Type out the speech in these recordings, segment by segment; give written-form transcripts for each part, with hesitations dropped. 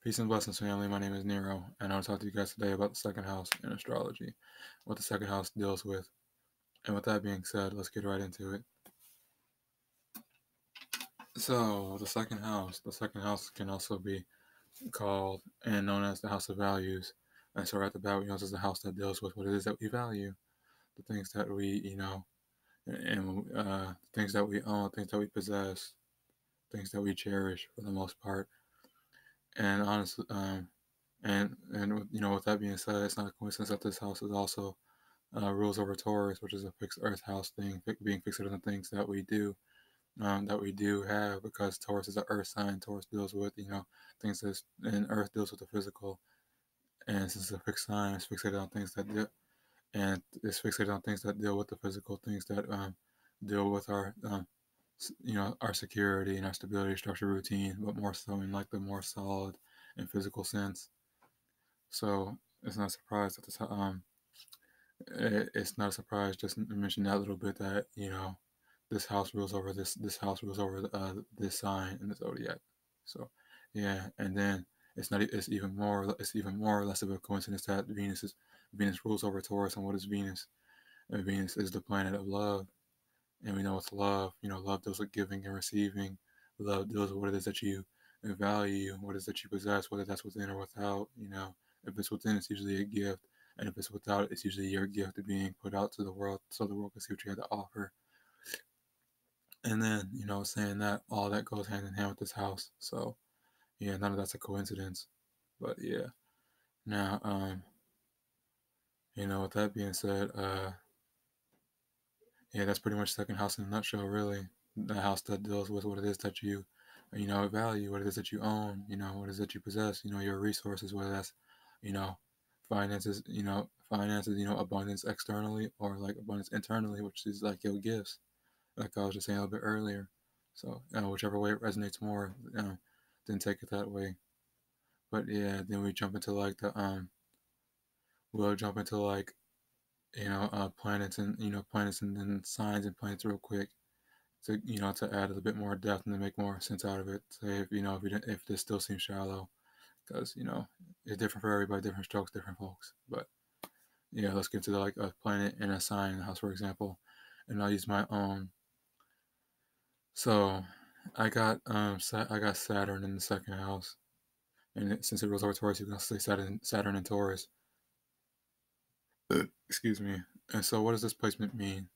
Peace and blessings, family. My name is Nero, and I'll talk to you guys today about the second house in astrology, what the second house deals with. And with that being said, let's get right into it. So, the second house can also be called and known as the house of values. And so, right at the bat, we know this is the house that deals with what it is that we value, the things that we, and things that we own, things that we possess, things that we cherish for the most part. And honestly, with that being said, it's not a coincidence that this house is also rules over Taurus, which is a fixed Earth house thing, being fixed on the things that we do have, because Taurus is an Earth sign. Taurus deals with things that, and Earth deals with the physical, and since it's a fixed sign, it's fixated on things that it's fixated on things that deal with the physical, things that deal with our our security and our stability, structure, routine, but more so in like the more solid and physical sense. So it's not a surprise that it's not a surprise just to mention that little bit that this house rules over this house rules over this sign in the zodiac. So yeah, and then it's even more or less of a coincidence that Venus rules over Taurus. And what is Venus? And Venus is the planet of love, and we know it's love. Love deals with giving and receiving. Love deals with what it is that you value, what it is that you possess, whether that's within or without. If it's within, it's usually a gift, and if it's without, it's usually your gift being put out to the world, so the world can see what you have to offer. And then, saying that all that goes hand in hand with this house. So yeah, none of that's a coincidence. But yeah, now, with that being said, yeah, that's pretty much second house in a nutshell, really. The house that deals with what it is that you, value, what it is that you own, what it is that you possess, your resources, whether that's, you know, finances, abundance externally or like abundance internally, which is like your gifts, like I was just saying a little bit earlier. So, whichever way it resonates more, then take it that way. But yeah, then we'll jump into like, planets and, planets and then signs and planets real quick to to add a little bit more depth and to make more sense out of it. Say if this still seems shallow, because it's different for everybody, different strokes, different folks. But yeah, let's get to like a planet and a sign in the house, for example, and I'll use my own. So I got Saturn in the second house, and since it rules over Taurus, you can say Saturn and Taurus. Excuse me. And so, what does this placement mean?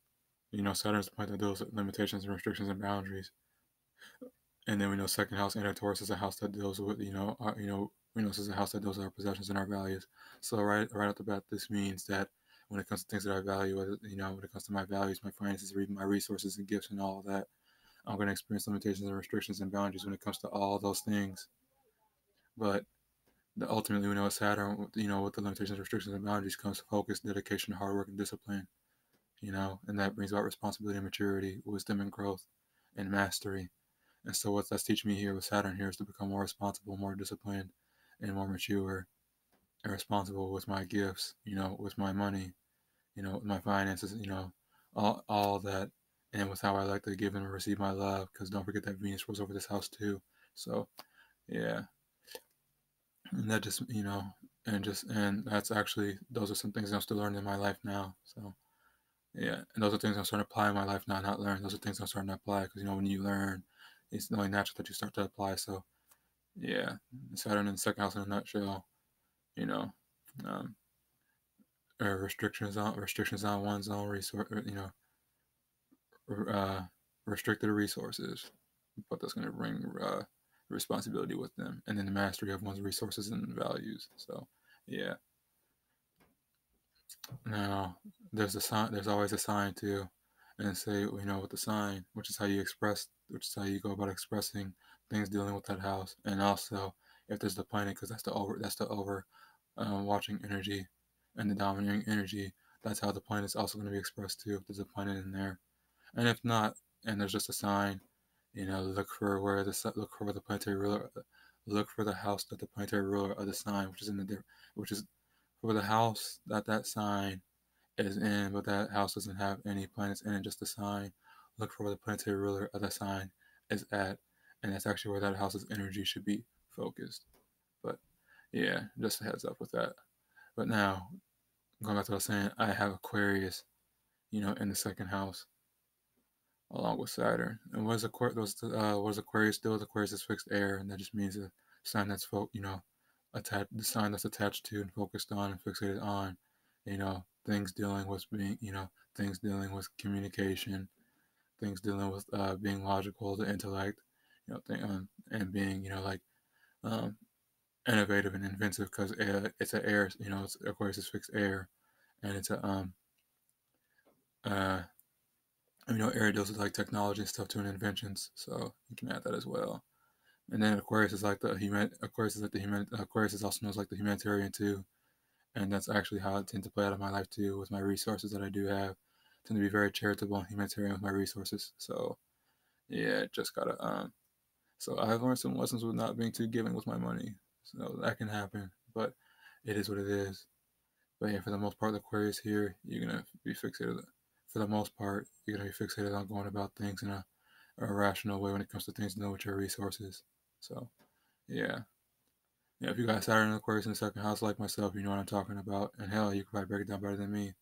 Saturn's the planet that deals with limitations and restrictions and boundaries. And then we know second house and Taurus is a house that deals with we know this is a house that deals with our possessions and our values. So right off the bat, this means that when it comes to things that I value, when it comes to my values, my finances, or even my resources and gifts and all of that, I'm going to experience limitations and restrictions and boundaries when it comes to all those things. But ultimately, we know with Saturn, with the limitations, restrictions, and boundaries comes focus, dedication, hard work, and discipline. And that brings about responsibility and maturity, wisdom and growth, and mastery. And so what that's teaching me here with Saturn here is to become more responsible, more disciplined, and more mature and responsible with my gifts, with my money, with my finances, all that, and with how I like to give and receive my love. Because don't forget that Venus rules over this house too. So yeah, and that just and that's actually those are some things I'm still learning in my life now. So yeah, and those are things I'm starting to apply in my life now, not learn. Those are things I'm starting to apply because when you learn, it's only natural that you start to apply. So yeah, Saturn in the second house in a nutshell. You know, um, restrictions on one's own resource. Uh, restricted resources, but that's going to bring responsibility with them, and then the mastery of one's resources and values. So yeah. Now there's a sign. There's always a sign too, and say with the sign, which is how you express, which is how you go about expressing things dealing with that house, and also if there's the planet, because that's the over watching energy and the dominating energy. That's how the planet is also going to be expressed too. If there's a planet in there, and if not, and there's just a sign, look for where the planetary ruler, look for the house that the planetary ruler of the sign, which is for the house that that sign is in, but that house doesn't have any planets in it, just a sign. Look for where the planetary ruler of that sign is at, and that's actually where that house's energy should be focused. But yeah, just a heads up with that. But now, going back to what I was saying, I have Aquarius, in the second house, along with Saturn. And what does Aquarius do? Aquarius is fixed air, and that just means a sign that's attached, the sign that's attached to and focused on and fixated on, things dealing with things dealing with communication, things dealing with being logical, the intellect, and being, um, innovative and inventive because it's an air, Aquarius is fixed air, and it's a uh, air deals with like technology and stuff too and inventions, so you can add that as well. And then Aquarius is like the human. Aquarius is like the human. Aquarius is also known as like the humanitarian too, and that's actually how I tend to play out of my life too with my resources that I do have. I tend to be very charitable and humanitarian with my resources. So yeah, just gotta So I've learned some lessons with not being too giving with my money. So that can happen, but it is what it is. But yeah, for the most part, the Aquarius here, you're gonna be fixated. For the most part, you're gonna be fixated on going about things in a rational way when it comes to things to know with your resources. So yeah, yeah. If you got Saturn and Aquarius in the second house like myself, you know what I'm talking about. And hell, you can probably break it down better than me.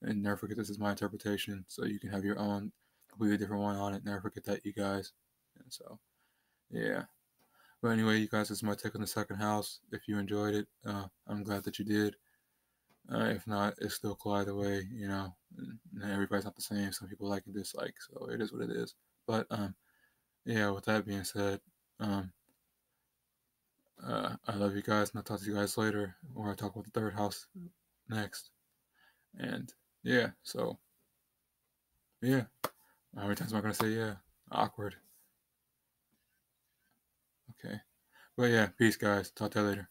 And never forget this is my interpretation, so you can have your own completely different one on it. Never forget that, you guys. And so yeah. But anyway, you guys, this is my take on the second house. If you enjoyed it, I'm glad that you did. If not, it's still cool either way, And everybody's not the same. Some people like and dislike, so it is what it is. But yeah, with that being said, um, I love you guys, and I'll talk to you guys later, or I talk about the third house next. And yeah, so yeah, how many times am I gonna say yeah? Awkward. Okay, but yeah, peace, guys. Talk to you later.